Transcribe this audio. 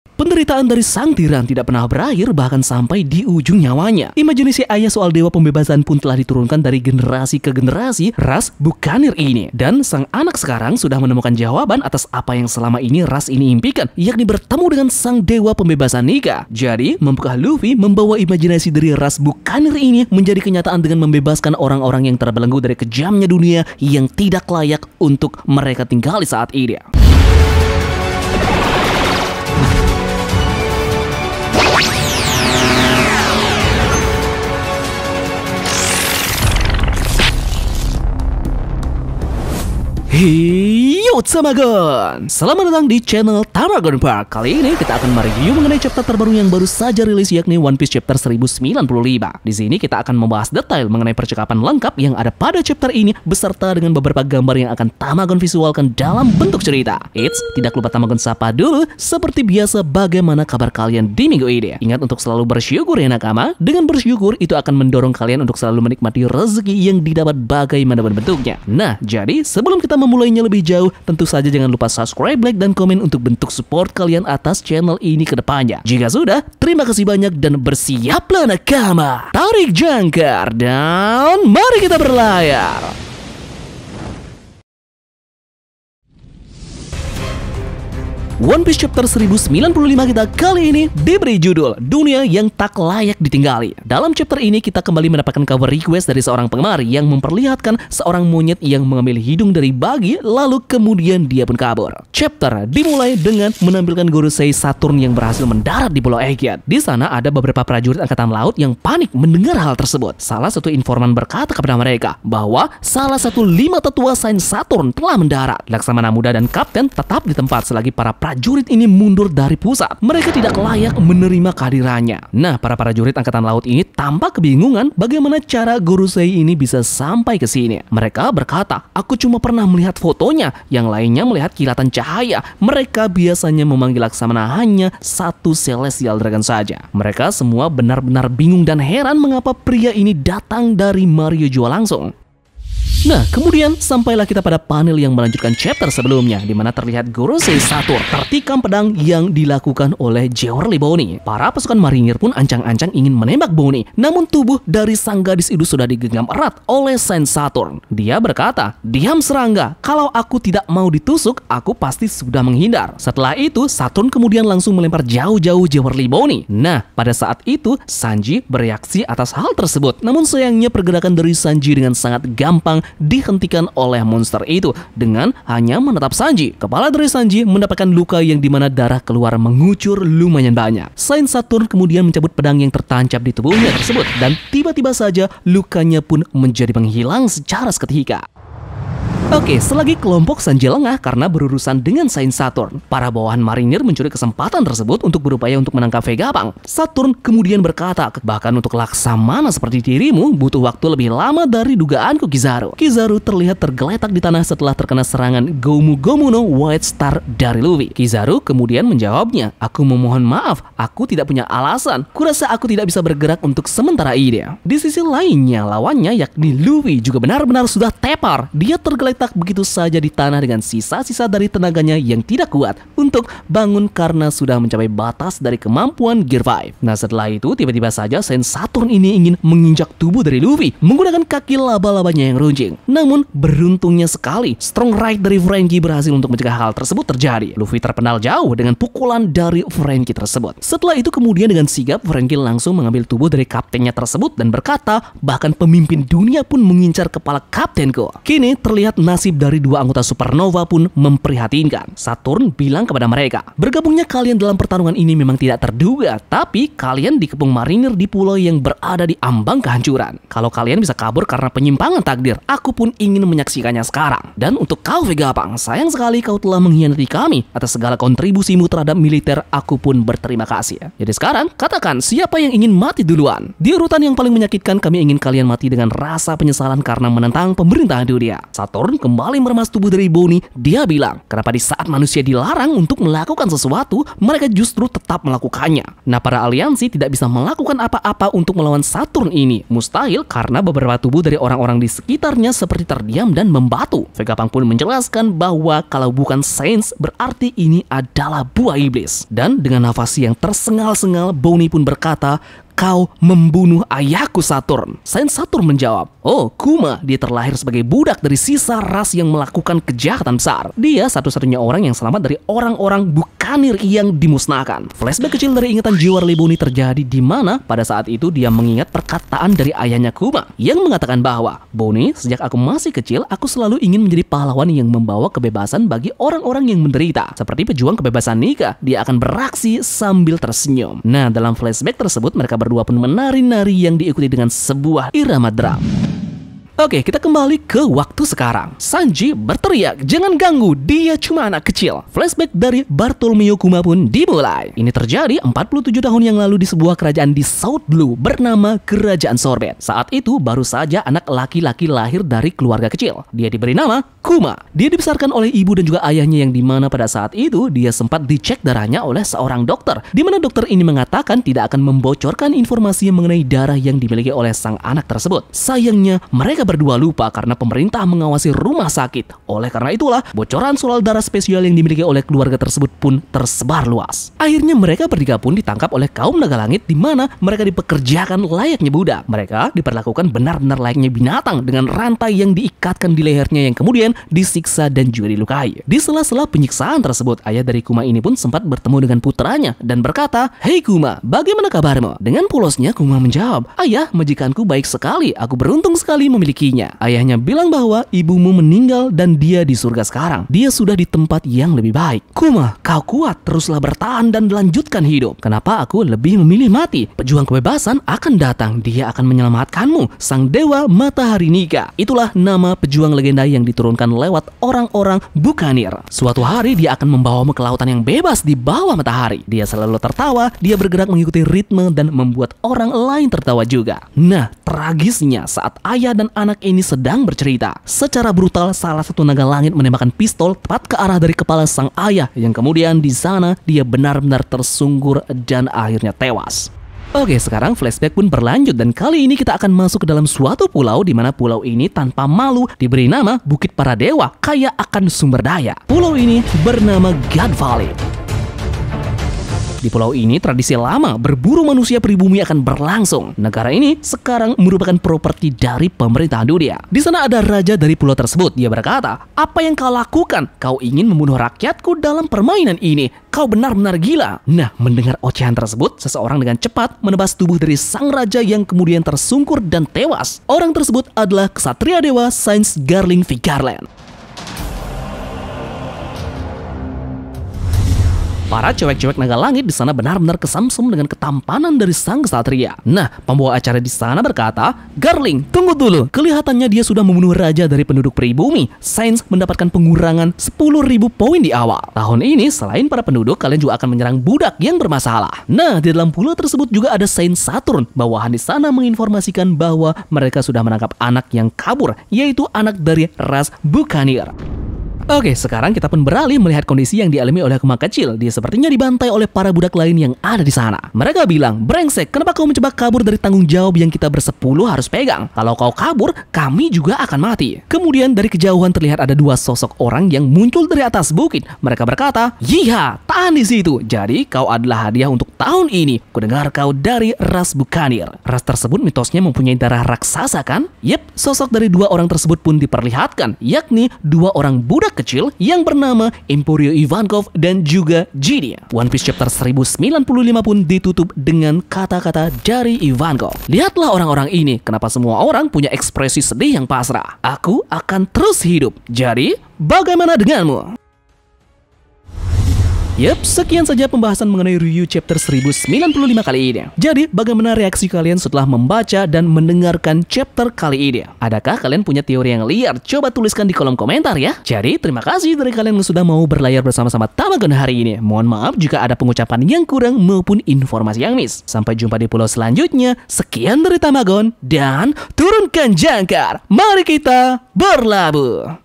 Penderitaan dari sang tiran tidak pernah berakhir bahkan sampai di ujung nyawanya. Imajinasi ayah soal dewa pembebasan pun telah diturunkan dari generasi ke generasi ras Buccaneer ini. Dan sang anak sekarang sudah menemukan jawaban atas apa yang selama ini ras ini impikan, yakni bertemu dengan sang dewa pembebasan Nika. Jadi, mampukah Luffy membawa imajinasi dari ras Buccaneer ini menjadi kenyataan dengan membebaskan orang-orang yang terbelenggu dari kejamnya dunia yang tidak layak untuk mereka tinggali saat ini? Hiyo Tamagon, selamat datang di channel Tamagon Park. Kali ini kita akan mereview mengenai chapter terbaru yang baru saja rilis, yakni One Piece chapter 1095. Di sini kita akan membahas detail mengenai percakapan lengkap yang ada pada chapter ini beserta dengan beberapa gambar yang akan Tamagon visualkan dalam bentuk cerita. Eits, tidak lupa Tamagon sapa dulu. Seperti biasa, bagaimana kabar kalian di minggu ini? Ingat untuk selalu bersyukur ya nakama. Dengan bersyukur itu akan mendorong kalian untuk selalu menikmati rezeki yang didapat bagaimanapun bentuknya. Nah, jadi sebelum kita memulainya lebih jauh, tentu saja jangan lupa subscribe, like, dan komen untuk bentuk support kalian atas channel ini ke depannya. Jika sudah, terima kasih banyak dan bersiaplah nakama. Tarik jangkar dan mari kita berlayar. One Piece chapter 1095 kita kali ini diberi judul Dunia yang Tak Layak Ditinggali. Dalam chapter ini kita kembali mendapatkan cover request dari seorang penggemar yang memperlihatkan seorang monyet yang mengambil hidung dari bagi lalu kemudian dia pun kabur. Chapter dimulai dengan menampilkan Gorosei Saturn yang berhasil mendarat di Pulau Aegean. Di sana ada beberapa prajurit angkatan laut yang panik mendengar hal tersebut. Salah satu informan berkata kepada mereka bahwa salah satu 5 tetua Saint Saturn telah mendarat. Laksamana muda dan kapten tetap di tempat selagi para prajurit ini mundur dari pusat. Mereka tidak layak menerima kehadirannya. Nah, para prajurit angkatan laut ini tampak kebingungan bagaimana cara Gorosei ini bisa sampai ke sini. Mereka berkata, "Aku cuma pernah melihat fotonya, yang lainnya melihat kilatan cahaya." Mereka biasanya memanggil Laksamana hanya satu Celestial Dragon saja. Mereka semua benar-benar bingung dan heran mengapa pria ini datang dari Mario Jua langsung. Nah, kemudian sampailah kita pada panel yang melanjutkan chapter sebelumnya, di mana terlihat Gorosei Saturn tertikam pedang yang dilakukan oleh Jeorly Bony. Para pasukan marinir pun ancang-ancang ingin menembak Bony, namun tubuh dari sang gadis itu sudah digenggam erat oleh Saint Saturn. Dia berkata, "Diam serangga, kalau aku tidak mau ditusuk, aku pasti sudah menghindar." Setelah itu, Saturn kemudian langsung melempar jauh-jauh Jeorly Bony. Nah, pada saat itu, Sanji bereaksi atas hal tersebut. Namun sayangnya pergerakan dari Sanji dengan sangat gampang dihentikan oleh monster itu dengan hanya menatap Sanji. Kepala dari Sanji mendapatkan luka yang dimana darah keluar mengucur lumayan banyak. Saint Saturn kemudian mencabut pedang yang tertancap di tubuhnya tersebut dan tiba-tiba saja lukanya pun menjadi menghilang secara seketika. Oke, selagi kelompok Sanji lengah karena berurusan dengan Saint Saturn, para bawahan marinir mencuri kesempatan tersebut untuk berupaya untuk menangkap Vegapunk. Saturn kemudian berkata, "Bahkan untuk Laksamana seperti dirimu butuh waktu lebih lama dari dugaanku, Kizaru." Kizaru terlihat tergeletak di tanah setelah terkena serangan Gomu Gomu no White Star dari Luffy. Kizaru kemudian menjawabnya, "Aku memohon maaf, aku tidak punya alasan. Kurasa aku tidak bisa bergerak untuk sementara ini." Di sisi lainnya, lawannya yakni Luffy juga benar-benar sudah tepar. Dia tergeletak begitu saja di tanah dengan sisa-sisa dari tenaganya yang tidak kuat untuk bangun karena sudah mencapai batas dari kemampuan Gear 5. Nah, setelah itu tiba-tiba saja Saint Saturn ini ingin menginjak tubuh dari Luffy menggunakan kaki laba-labanya yang runcing. Namun beruntungnya sekali, strong right dari Franky berhasil untuk mencegah hal tersebut terjadi. Luffy terpental jauh dengan pukulan dari Franky tersebut. Setelah itu kemudian dengan sigap Franky langsung mengambil tubuh dari kaptennya tersebut dan berkata, "Bahkan pemimpin dunia pun mengincar kepala kaptenku." Kini terlihat nasib dari dua anggota Supernova pun memprihatinkan. Saturn bilang kepada mereka, "Bergabungnya kalian dalam pertarungan ini memang tidak terduga, tapi kalian dikepung marinir di pulau yang berada di ambang kehancuran. Kalau kalian bisa kabur karena penyimpangan takdir, aku pun ingin menyaksikannya sekarang. Dan untuk kau Vegapunk, sayang sekali kau telah mengkhianati kami. Atas segala kontribusimu terhadap militer, aku pun berterima kasih." Jadi sekarang, katakan siapa yang ingin mati duluan? Di urutan yang paling menyakitkan, kami ingin kalian mati dengan rasa penyesalan karena menentang pemerintahan dunia. Saturn kembali meremas tubuh dari Bonnie, dia bilang, kenapa di saat manusia dilarang untuk melakukan sesuatu, mereka justru tetap melakukannya. Nah, para aliansi tidak bisa melakukan apa-apa untuk melawan Saturn ini. Mustahil karena beberapa tubuh dari orang-orang di sekitarnya seperti terdiam dan membatu. Vegapunk pun menjelaskan bahwa kalau bukan Saints, berarti ini adalah buah iblis. Dan dengan nafas yang tersengal-sengal, Bonnie pun berkata, kau membunuh ayahku Saturn. Sains Saturn menjawab, oh Kuma, dia terlahir sebagai budak dari sisa ras yang melakukan kejahatan besar. Dia satu-satunya orang yang selamat dari orang-orang bukanir yang dimusnahkan. Flashback kecil dari ingatan jiwa Bonnie terjadi di mana pada saat itu dia mengingat perkataan dari ayahnya Kuma yang mengatakan bahwa, Bonnie, sejak aku masih kecil, aku selalu ingin menjadi pahlawan yang membawa kebebasan bagi orang-orang yang menderita. Seperti pejuang kebebasan Nika, dia akan beraksi sambil tersenyum. Nah, dalam flashback tersebut mereka berdua pun menari-nari yang diikuti dengan sebuah irama drum. Oke, kita kembali ke waktu sekarang. Sanji berteriak, jangan ganggu, dia cuma anak kecil. Flashback dari Bartolomeo Kuma pun dimulai. Ini terjadi 47 tahun yang lalu di sebuah kerajaan di South Blue bernama Kerajaan Sorbet. Saat itu baru saja anak laki-laki lahir dari keluarga kecil. Dia diberi nama Kuma. Dia dibesarkan oleh ibu dan juga ayahnya yang dimana pada saat itu dia sempat dicek darahnya oleh seorang dokter. Dimana dokter ini mengatakan tidak akan membocorkan informasi mengenai darah yang dimiliki oleh sang anak tersebut. Sayangnya mereka berdua lupa karena pemerintah mengawasi rumah sakit. Oleh karena itulah, bocoran soal darah spesial yang dimiliki oleh keluarga tersebut pun tersebar luas. Akhirnya mereka bertiga pun ditangkap oleh kaum naga langit di mana mereka dipekerjakan layaknya budak. Mereka diperlakukan benar-benar layaknya binatang dengan rantai yang diikatkan di lehernya yang kemudian disiksa dan juga dilukai. Di sela-sela penyiksaan tersebut, ayah dari Kuma ini pun sempat bertemu dengan putranya dan berkata, "Hei Kuma, bagaimana kabarmu?" Dengan polosnya Kuma menjawab, "Ayah, majikanku baik sekali. Aku beruntung sekali memiliki." Ayahnya bilang bahwa ibumu meninggal dan dia di surga sekarang. Dia sudah di tempat yang lebih baik. Kuma, kau kuat, teruslah bertahan dan lanjutkan hidup. Kenapa aku lebih memilih mati? Pejuang kebebasan akan datang. Dia akan menyelamatkanmu. Sang dewa matahari Nika. Itulah nama pejuang legenda yang diturunkan lewat orang-orang bukanir. Suatu hari dia akan membawamu ke lautan yang bebas di bawah matahari. Dia selalu tertawa, dia bergerak mengikuti ritme dan membuat orang lain tertawa juga. Nah, tragisnya saat ayah dan anak ini sedang bercerita, secara brutal salah satu naga langit menembakkan pistol tepat ke arah dari kepala sang ayah yang kemudian di sana dia benar-benar tersungkur dan akhirnya tewas. Oke, sekarang flashback pun berlanjut dan kali ini kita akan masuk ke dalam suatu pulau di mana pulau ini tanpa malu diberi nama Bukit Para Dewa, kaya akan sumber daya. Pulau ini bernama God Valley. Di pulau ini, tradisi lama berburu manusia pribumi akan berlangsung. Negara ini sekarang merupakan properti dari pemerintahan dunia. Di sana ada raja dari pulau tersebut. Dia berkata, apa yang kau lakukan? Kau ingin membunuh rakyatku dalam permainan ini. Kau benar-benar gila. Nah, mendengar ocehan tersebut, seseorang dengan cepat menebas tubuh dari sang raja yang kemudian tersungkur dan tewas. Orang tersebut adalah Ksatria Dewa Saints Garling Vigarland. Para cewek-cewek naga langit di sana benar-benar kesamsem dengan ketampanan dari sang ksatria. Nah, pembawa acara di sana berkata, Garling, tunggu dulu. Kelihatannya dia sudah membunuh raja dari penduduk pribumi. Saints mendapatkan pengurangan 10.000 poin di awal. Tahun ini, selain para penduduk, kalian juga akan menyerang budak yang bermasalah. Nah, di dalam pulau tersebut juga ada Saint Saturn. Bawahan di sana menginformasikan bahwa mereka sudah menangkap anak yang kabur, yaitu anak dari ras Bukanir. Oke, sekarang kita pun beralih melihat kondisi yang dialami oleh Kuma kecil. Dia sepertinya dibantai oleh para budak lain yang ada di sana. Mereka bilang, brengsek, kenapa kau mencoba kabur dari tanggung jawab yang kita bersepuluh harus pegang? Kalau kau kabur, kami juga akan mati. Kemudian dari kejauhan terlihat ada dua sosok orang yang muncul dari atas bukit. Mereka berkata, Yiha, tahan di situ. Jadi kau adalah hadiah untuk tahun ini. Kudengar kau dari ras Bukanir. Ras tersebut mitosnya mempunyai darah raksasa kan? Yep, sosok dari dua orang tersebut pun diperlihatkan, yakni dua orang budak kecil yang bernama Emporio Ivankov dan juga Genie. One Piece chapter 1095 pun ditutup dengan kata-kata dari Ivankov. Lihatlah orang-orang ini, kenapa semua orang punya ekspresi sedih yang pasrah. Aku akan terus hidup. Jadi, bagaimana denganmu? Yap, sekian saja pembahasan mengenai Ryuyu chapter 1095 kali ini. Jadi, bagaimana reaksi kalian setelah membaca dan mendengarkan chapter kali ini? Adakah kalian punya teori yang liar? Coba tuliskan di kolom komentar ya. Jadi, terima kasih dari kalian yang sudah mau berlayar bersama-sama Tamagon hari ini. Mohon maaf jika ada pengucapan yang kurang maupun informasi yang miss. Sampai jumpa di pulau selanjutnya. Sekian dari Tamagon dan turunkan jangkar. Mari kita berlabuh.